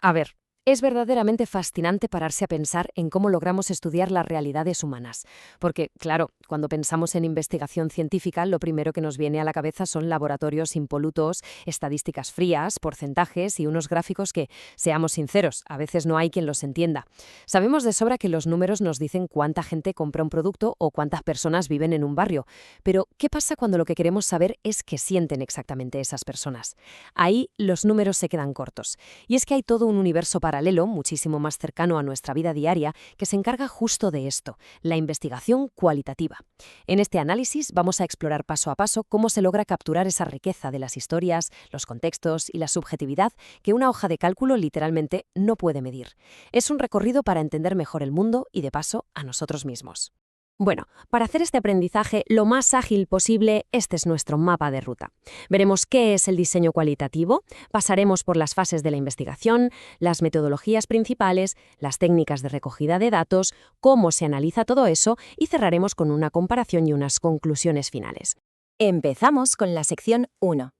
A ver, es verdaderamente fascinante pararse a pensar en cómo logramos estudiar las realidades humanas. Porque, claro, cuando pensamos en investigación científica, lo primero que nos viene a la cabeza son laboratorios impolutos, estadísticas frías, porcentajes y unos gráficos que, seamos sinceros, a veces no hay quien los entienda. Sabemos de sobra que los números nos dicen cuánta gente compra un producto o cuántas personas viven en un barrio. Pero, ¿qué pasa cuando lo que queremos saber es qué sienten exactamente esas personas? Ahí los números se quedan cortos. Y es que hay todo un universo paralelo, muchísimo más cercano a nuestra vida diaria, que se encarga justo de esto, la investigación cualitativa. En este análisis vamos a explorar paso a paso cómo se logra capturar esa riqueza de las historias, los contextos y la subjetividad que una hoja de cálculo literalmente no puede medir. Es un recorrido para entender mejor el mundo y, de paso, a nosotros mismos. Bueno, para hacer este aprendizaje lo más ágil posible, este es nuestro mapa de ruta. Veremos qué es el diseño cualitativo, pasaremos por las fases de la investigación, las metodologías principales, las técnicas de recogida de datos, cómo se analiza todo eso y cerraremos con una comparación y unas conclusiones finales. Empezamos con la sección 1.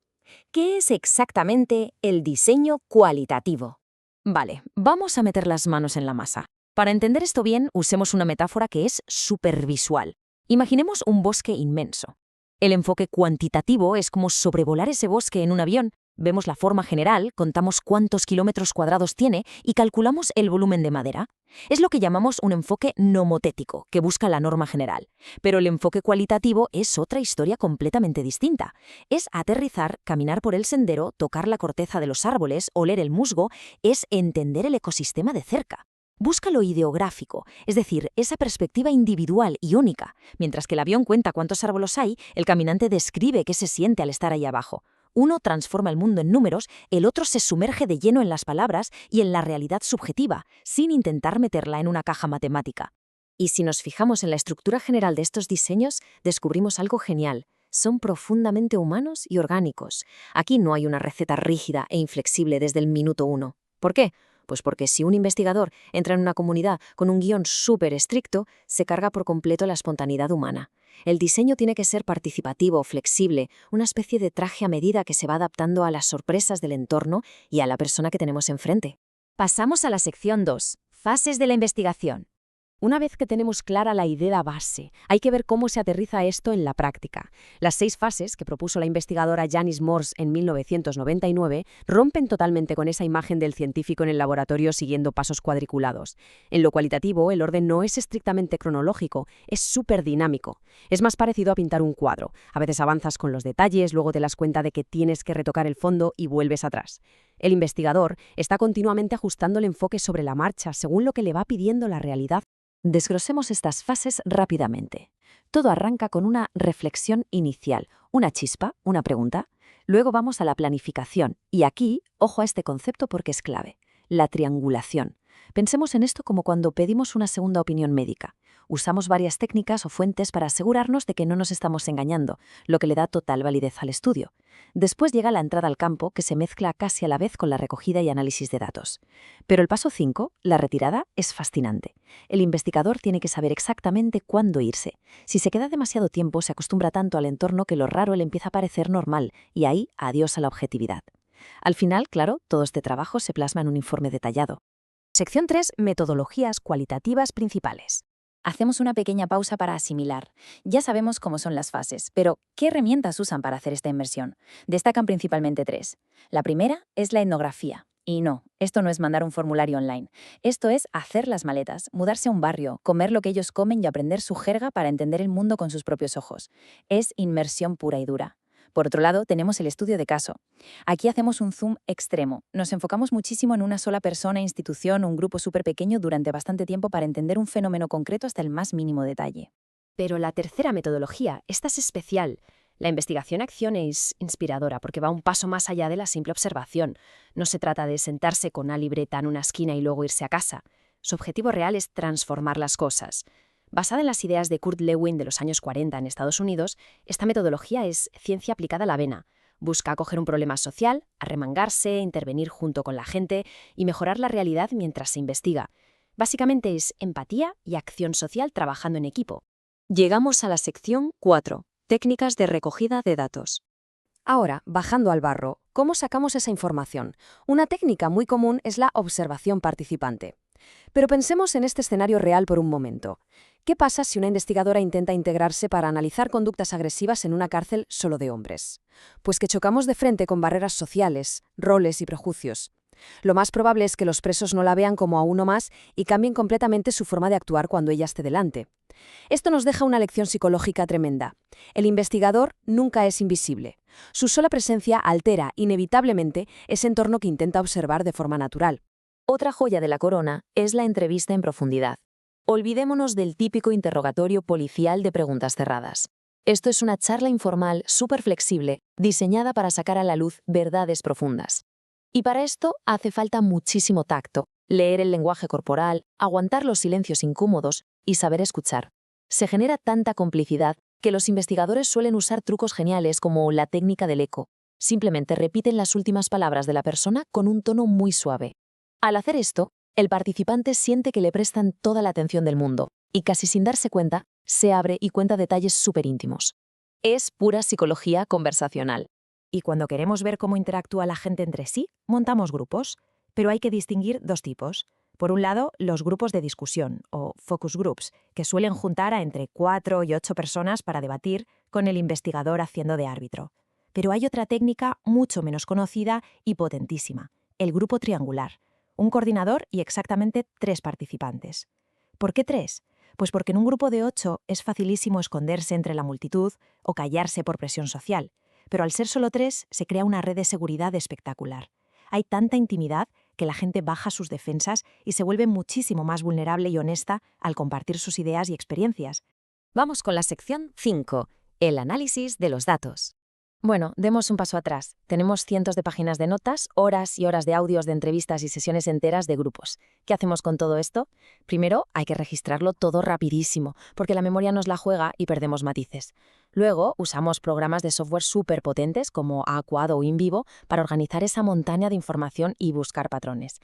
¿Qué es exactamente el diseño cualitativo? Vale, vamos a meter las manos en la masa. Para entender esto bien, usemos una metáfora que es supervisual. Imaginemos un bosque inmenso. El enfoque cuantitativo es como sobrevolar ese bosque en un avión. Vemos la forma general, contamos cuántos kilómetros cuadrados tiene y calculamos el volumen de madera. Es lo que llamamos un enfoque nomotético, que busca la norma general. Pero el enfoque cualitativo es otra historia completamente distinta. Es aterrizar, caminar por el sendero, tocar la corteza de los árboles, oler el musgo, es entender el ecosistema de cerca. Busca lo ideográfico, es decir, esa perspectiva individual y única. Mientras que el avión cuenta cuántos árboles hay, el caminante describe qué se siente al estar ahí abajo. Uno transforma el mundo en números, el otro se sumerge de lleno en las palabras y en la realidad subjetiva, sin intentar meterla en una caja matemática. Y si nos fijamos en la estructura general de estos diseños, descubrimos algo genial. Son profundamente humanos y orgánicos. Aquí no hay una receta rígida e inflexible desde el minuto uno. ¿Por qué? Pues porque si un investigador entra en una comunidad con un guión súper estricto, se carga por completo la espontaneidad humana. El diseño tiene que ser participativo, flexible, una especie de traje a medida que se va adaptando a las sorpresas del entorno y a la persona que tenemos enfrente. Pasamos a la sección 2. Fases de la investigación. Una vez que tenemos clara la idea base, hay que ver cómo se aterriza esto en la práctica. Las 6 fases que propuso la investigadora Janice Morse en 1999 rompen totalmente con esa imagen del científico en el laboratorio siguiendo pasos cuadriculados. En lo cualitativo, el orden no es estrictamente cronológico, es súper dinámico. Es más parecido a pintar un cuadro. A veces avanzas con los detalles, luego te das cuenta de que tienes que retocar el fondo y vuelves atrás. El investigador está continuamente ajustando el enfoque sobre la marcha según lo que le va pidiendo la realidad. Desglosemos estas fases rápidamente. Todo arranca con una reflexión inicial, una chispa, una pregunta. Luego vamos a la planificación. Y aquí, ojo a este concepto porque es clave. La triangulación. Pensemos en esto como cuando pedimos una segunda opinión médica. Usamos varias técnicas o fuentes para asegurarnos de que no nos estamos engañando, lo que le da total validez al estudio. Después llega la entrada al campo, que se mezcla casi a la vez con la recogida y análisis de datos. Pero el paso 5, la retirada, es fascinante. El investigador tiene que saber exactamente cuándo irse. Si se queda demasiado tiempo, se acostumbra tanto al entorno que lo raro le empieza a parecer normal, y ahí adiós a la objetividad. Al final, claro, todo este trabajo se plasma en un informe detallado. Sección 3. Metodologías cualitativas principales. Hacemos una pequeña pausa para asimilar. Ya sabemos cómo son las fases, pero ¿qué herramientas usan para hacer esta inmersión? Destacan principalmente 3. La primera es la etnografía. Y no, esto no es mandar un formulario online. Esto es hacer las maletas, mudarse a un barrio, comer lo que ellos comen y aprender su jerga para entender el mundo con sus propios ojos. Es inmersión pura y dura. Por otro lado, tenemos el estudio de caso. Aquí hacemos un zoom extremo. Nos enfocamos muchísimo en una sola persona, institución, un grupo súper pequeño durante bastante tiempo para entender un fenómeno concreto hasta el más mínimo detalle. Pero la tercera metodología, esta es especial. La investigación-acción es inspiradora porque va un paso más allá de la simple observación. No se trata de sentarse con una libreta en una esquina y luego irse a casa. Su objetivo real es transformar las cosas. Basada en las ideas de Kurt Lewin de los años 40 en Estados Unidos, esta metodología es ciencia aplicada a la vena. Busca coger un problema social, arremangarse, intervenir junto con la gente y mejorar la realidad mientras se investiga. Básicamente es empatía y acción social trabajando en equipo. Llegamos a la sección 4. Técnicas de recogida de datos. Ahora, bajando al barro, ¿Cómo sacamos esa información? Una técnica muy común es la observación participante. Pero pensemos en este escenario real por un momento. ¿Qué pasa si una investigadora intenta integrarse para analizar conductas agresivas en una cárcel solo de hombres? Pues que chocamos de frente con barreras sociales, roles y prejuicios. Lo más probable es que los presos no la vean como a uno más y cambien completamente su forma de actuar cuando ella esté delante. Esto nos deja una lección psicológica tremenda. El investigador nunca es invisible. Su sola presencia altera, inevitablemente, ese entorno que intenta observar de forma natural. Otra joya de la corona es la entrevista en profundidad. Olvidémonos del típico interrogatorio policial de preguntas cerradas. Esto es una charla informal súper flexible, diseñada para sacar a la luz verdades profundas. Y para esto hace falta muchísimo tacto, leer el lenguaje corporal, aguantar los silencios incómodos y saber escuchar. Se genera tanta complicidad que los investigadores suelen usar trucos geniales como la técnica del eco. Simplemente repiten las últimas palabras de la persona con un tono muy suave. Al hacer esto, el participante siente que le prestan toda la atención del mundo y casi sin darse cuenta, se abre y cuenta detalles súper íntimos. Es pura psicología conversacional. Y cuando queremos ver cómo interactúa la gente entre sí, montamos grupos. Pero hay que distinguir dos tipos. Por un lado, los grupos de discusión, o focus groups, que suelen juntar a entre 4 y 8 personas para debatir, con el investigador haciendo de árbitro. Pero hay otra técnica mucho menos conocida y potentísima, el grupo triangular. Un coordinador y exactamente 3 participantes. ¿Por qué 3? Pues porque en un grupo de 8 es facilísimo esconderse entre la multitud o callarse por presión social. Pero al ser solo 3, se crea una red de seguridad espectacular. Hay tanta intimidad que la gente baja sus defensas y se vuelve muchísimo más vulnerable y honesta al compartir sus ideas y experiencias. Vamos con la sección 5, el análisis de los datos. Bueno, demos un paso atrás. Tenemos cientos de páginas de notas, horas y horas de audios de entrevistas y sesiones enteras de grupos. ¿Qué hacemos con todo esto? Primero, hay que registrarlo todo rapidísimo, porque la memoria nos la juega y perdemos matices. Luego, usamos programas de software súper potentes como Aquad o InVivo para organizar esa montaña de información y buscar patrones.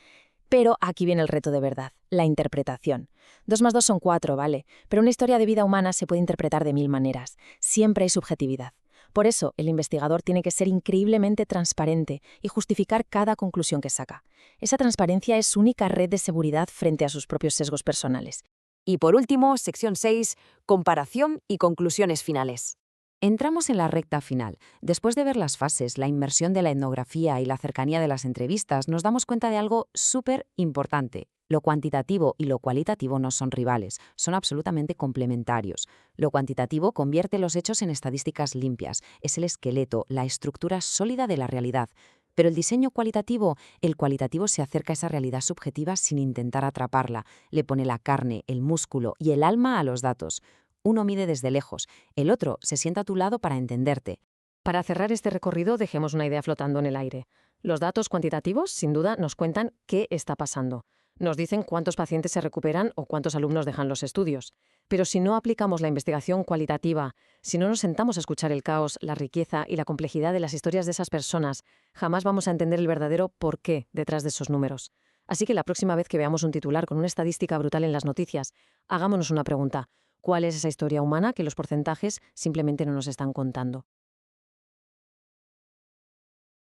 Pero aquí viene el reto de verdad, la interpretación. 2 más 2 son 4, ¿vale? Pero una historia de vida humana se puede interpretar de 1000 maneras. Siempre hay subjetividad. Por eso, el investigador tiene que ser increíblemente transparente y justificar cada conclusión que saca. Esa transparencia es su única red de seguridad frente a sus propios sesgos personales. Y por último, sección 6, comparación y conclusiones finales. Entramos en la recta final. Después de ver las fases, la inmersión de la etnografía y la cercanía de las entrevistas, nos damos cuenta de algo súper importante. Lo cuantitativo y lo cualitativo no son rivales, son absolutamente complementarios. Lo cuantitativo convierte los hechos en estadísticas limpias, es el esqueleto, la estructura sólida de la realidad. Pero el diseño cualitativo, el cualitativo se acerca a esa realidad subjetiva sin intentar atraparla, le pone la carne, el músculo y el alma a los datos. Uno mide desde lejos, el otro se sienta a tu lado para entenderte. Para cerrar este recorrido, dejemos una idea flotando en el aire. Los datos cuantitativos, sin duda, nos cuentan qué está pasando. Nos dicen cuántos pacientes se recuperan o cuántos alumnos dejan los estudios. Pero si no aplicamos la investigación cualitativa, si no nos sentamos a escuchar el caos, la riqueza y la complejidad de las historias de esas personas, jamás vamos a entender el verdadero porqué detrás de esos números. Así que la próxima vez que veamos un titular con una estadística brutal en las noticias, hagámonos una pregunta. ¿Cuál es esa historia humana que los porcentajes simplemente no nos están contando?